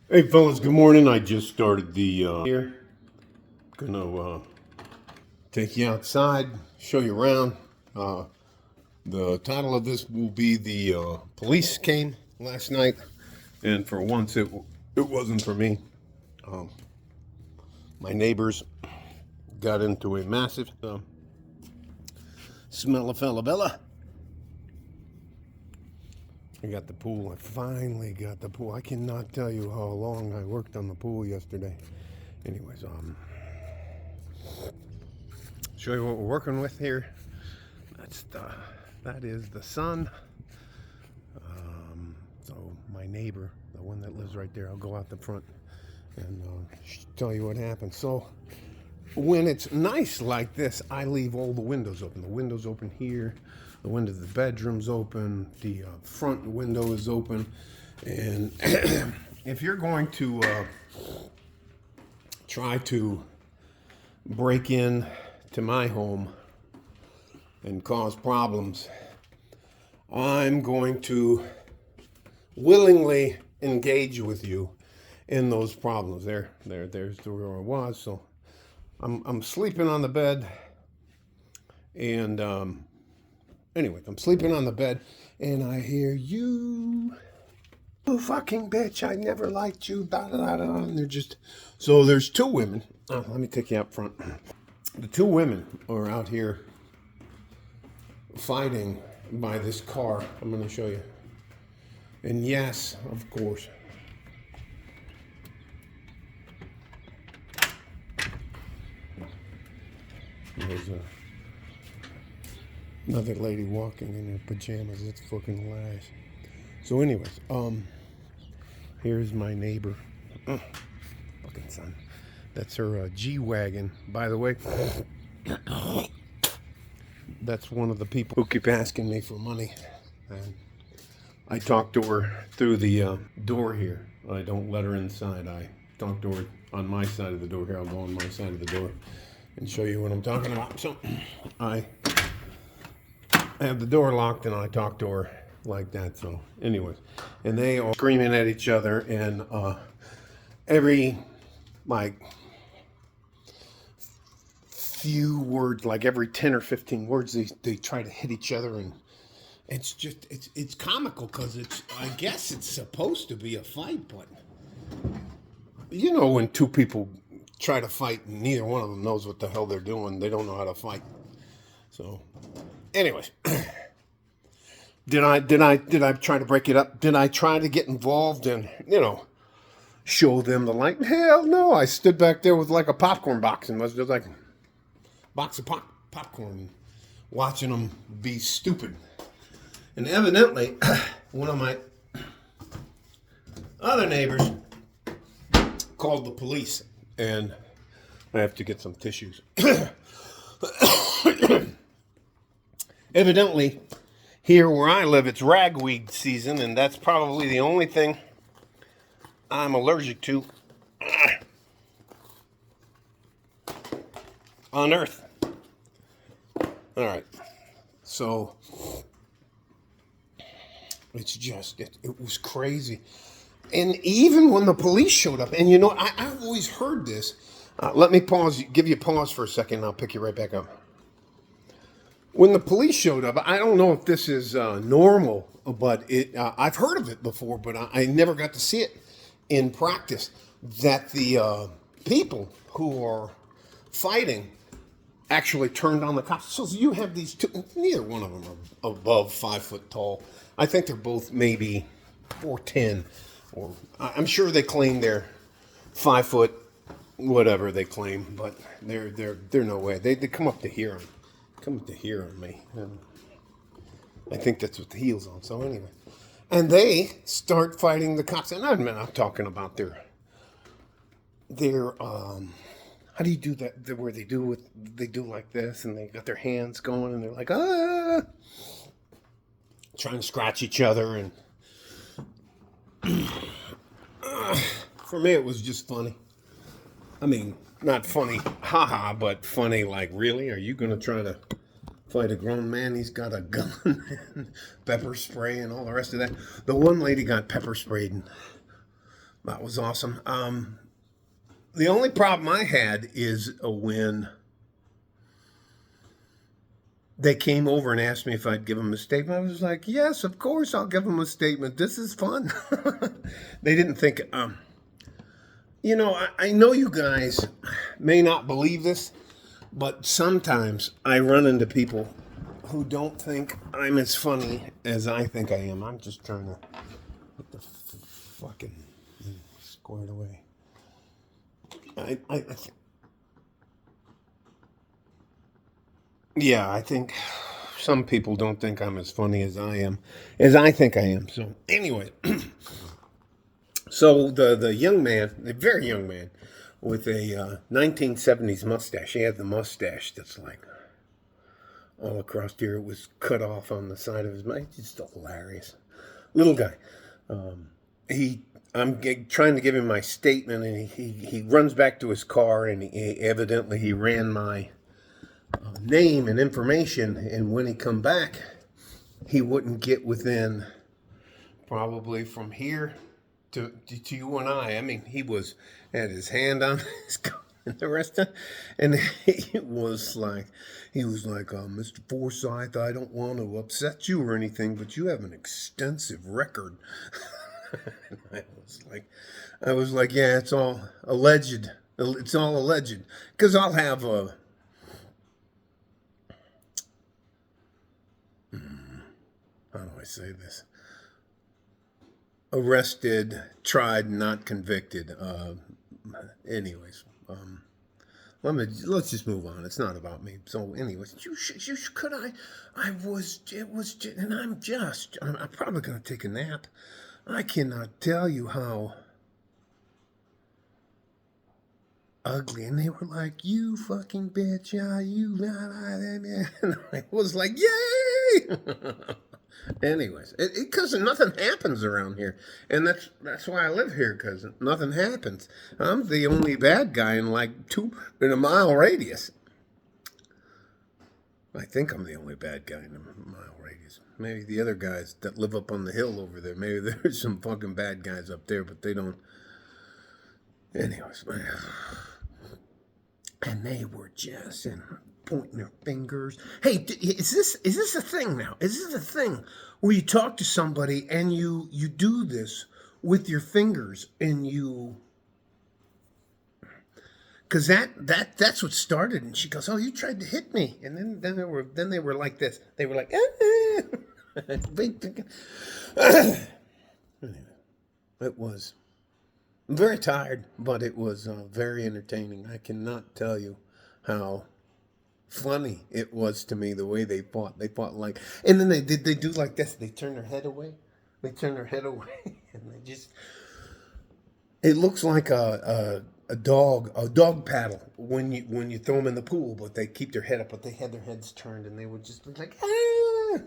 Hey fellas, good morning. I just started the here. Gonna take you outside, show you around. The title of this will be the police came last night, and for once it wasn't for me. My neighbors got into a massive smell of falabella. I got the pool. I finally got the pool. I cannot tell you how long I worked on the pool yesterday. Anyways, show you what we're working with here. That is the sun. So my neighbor, the one that lives right there, I'll go out the front and tell you what happened. So when it's nice like this, I leave all the windows open. The windows open here. The window of the bedroom's open. The front window is open. And if you're going to try to break in to my home and cause problems, I'm going to willingly engage with you in those problems. There's where I was. So I'm sleeping on the bed, and anyway, I'm sleeping on the bed, and I hear you fucking bitch, I never liked you, da da da da. And they're just, so there's two women. Let me take you up front. The two women are out here fighting by this car. I'm going to show you. And yes, of course, there's another lady walking in her pajamas. It's fucking hilarious. So anyways, here's my neighbor. Fucking son. That's her G-Wagon. By the way, that's one of the people who keep asking me for money. And I talk to her through the door here. I don't let her inside. I talk to her on my side of the door here. I'll go on my side of the door and show you what I'm talking about. So I have the door locked and I talk to her like that. So anyways, and they are screaming at each other, and every like few words, like every 10 or 15 words, they try to hit each other, and it's just it's comical because I guess it's supposed to be a fight, but you know when two people try to fight and neither one of them knows what the hell they're doing, they don't know how to fight. So anyways, did I try to break it up? Did I try to get involved and, show them the light? Hell no. I stood back there with like a popcorn box and was just like a box of popcorn, watching them be stupid. And evidently, one of my other neighbors called the police, and I have to get some tissues. Evidently, here where I live, it's ragweed season, and that's probably the only thing I'm allergic to on Earth. All right, so it's just, it was crazy. And even when the police showed up, and I've always heard this. Let me give you a pause for a second, and I'll pick you right back up. When the police showed up, I don't know if this is normal, but I've heard of it before, but I never got to see it in practice, that the people who are fighting actually turned on the cops. So you have these two, neither one of them are above 5 foot tall. I think they're both maybe 4'10", or I'm sure they claim they're 5 foot, whatever they claim, but they're no way. They come up to here on me. I think that's what the heel's on. So anyway, and they start fighting the cops. And I'm talking about their how do you do that? Where they do like this, and they got their hands going, and they're like trying to scratch each other, and for me it was just funny. I mean, not funny, haha, but funny like, really? Are you going to try to fight a grown man? He's got a gun and pepper spray and all the rest of that. The one lady got pepper sprayed, and That was awesome. The only problem I had is when they came over and asked me if I'd give them a statement. I was like, yes, of course I'll give them a statement. This is fun. They didn't think, I know you guys may not believe this, but sometimes I run into people who don't think I'm as funny as I think I am. I'm just trying to get the fucking squared away. Yeah, I think some people don't think I'm as funny as I am, as I think I am. So anyway, so the young man, the very young man, with a 1970s mustache. He had the mustache that's like all across here. It was cut off on the side of his mouth. He's still hilarious. Little guy. I'm trying to give him my statement, and he runs back to his car, and evidently he ran my name and information, and when he come back, he wouldn't get within probably from here to you and I. I mean, he had his hand on his car and the rest of, and he was like, Mr. Forsyth, I don't want to upset you or anything, but you have an extensive record. I was like, yeah, it's all alleged. It's all alleged, because I'll have a. How do I say this? Arrested, tried, not convicted. Anyways, let's just move on. It's not about me. So, anyways, I'm probably gonna take a nap. I cannot tell you how ugly, and they were like, "You fucking bitch, yeah, you," and I was like, "Yay!" Anyways, because nothing happens around here, and that's why I live here, because nothing happens. I'm the only bad guy in in a mile radius. I think I'm the only bad guy in a mile radius. Maybe the other guys that live up on the hill over there, maybe there's some fucking bad guys up there, but they don't. Anyways, and they were just pointing their fingers. Hey, is this a thing now? Is this a thing where you talk to somebody and you do this with your fingers, and you? Because that's what started, and she goes, "Oh, you tried to hit me," and then they were like this. They were like, anyway, it was. I'm very tired, but it was very entertaining. I cannot tell you how funny it was to me, the way they fought. They fought like, and then they do like this. They turn their head away. And they just. It looks like a dog paddle when you throw them in the pool, but they keep their head up, but they had their heads turned, and they would just be like, ah!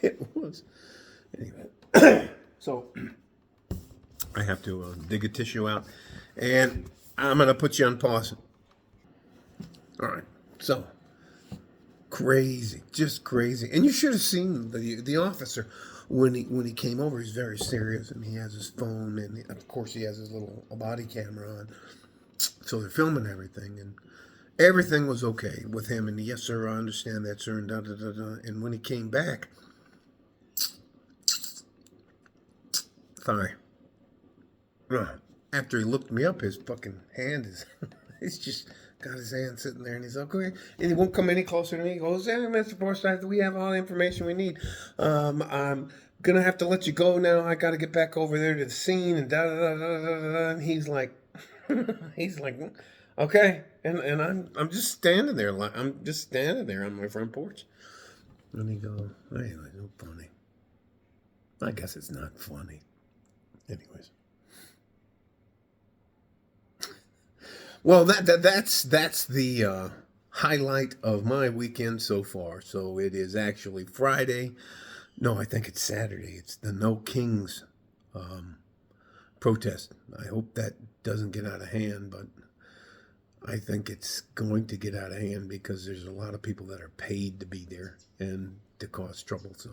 It was anyway. So I have to dig a tissue out, and I'm gonna put you on pause. All right, so crazy, just crazy, and you should have seen the officer. When he came over, he's very serious, and he has his phone, and of course he has his little body camera on. So they're filming everything, and everything was okay with him. And yes, sir, I understand that, sir. And da da da da. And when he came back, sorry, after he looked me up, his fucking hand is, he's just got his hand sitting there, and he's like, okay, and he won't come any closer to me. He goes, "Yeah, Mr. Forsyth, we have all the information we need. I'm gonna have to let you go now. I got to get back over there to the scene," and da da da da da da. And he's like, okay, and I'm just standing there, on my front porch, and he goes, anyway, no funny. I guess it's not funny. Anyways. Well, that's the highlight of my weekend so far. So it is actually Friday. No, I think it's Saturday. It's the No Kings protest. I hope that doesn't get out of hand, but I think it's going to get out of hand because there's a lot of people that are paid to be there and to cause trouble. So,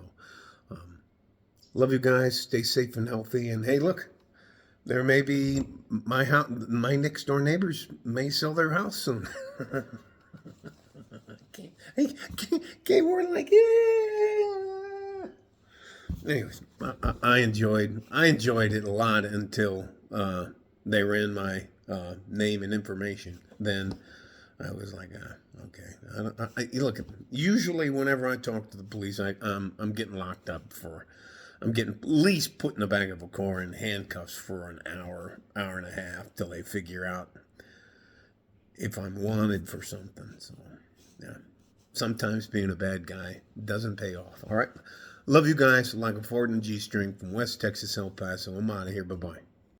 love you guys. Stay safe and healthy. And hey, look, There may be my house, my next door neighbors may sell their house soon. Came more like, yeah. Anyways, I enjoyed it a lot until they ran my name and information. Then I was like, okay. Look, usually whenever I talk to the police, I'm getting locked up for. I'm getting at least put in the back of a car in handcuffs for an hour and a half till they figure out if I'm wanted for something. So, yeah. Sometimes being a bad guy doesn't pay off. All right. Love you guys. Like a Ford and G-string from West Texas, El Paso. I'm out of here. Bye-bye.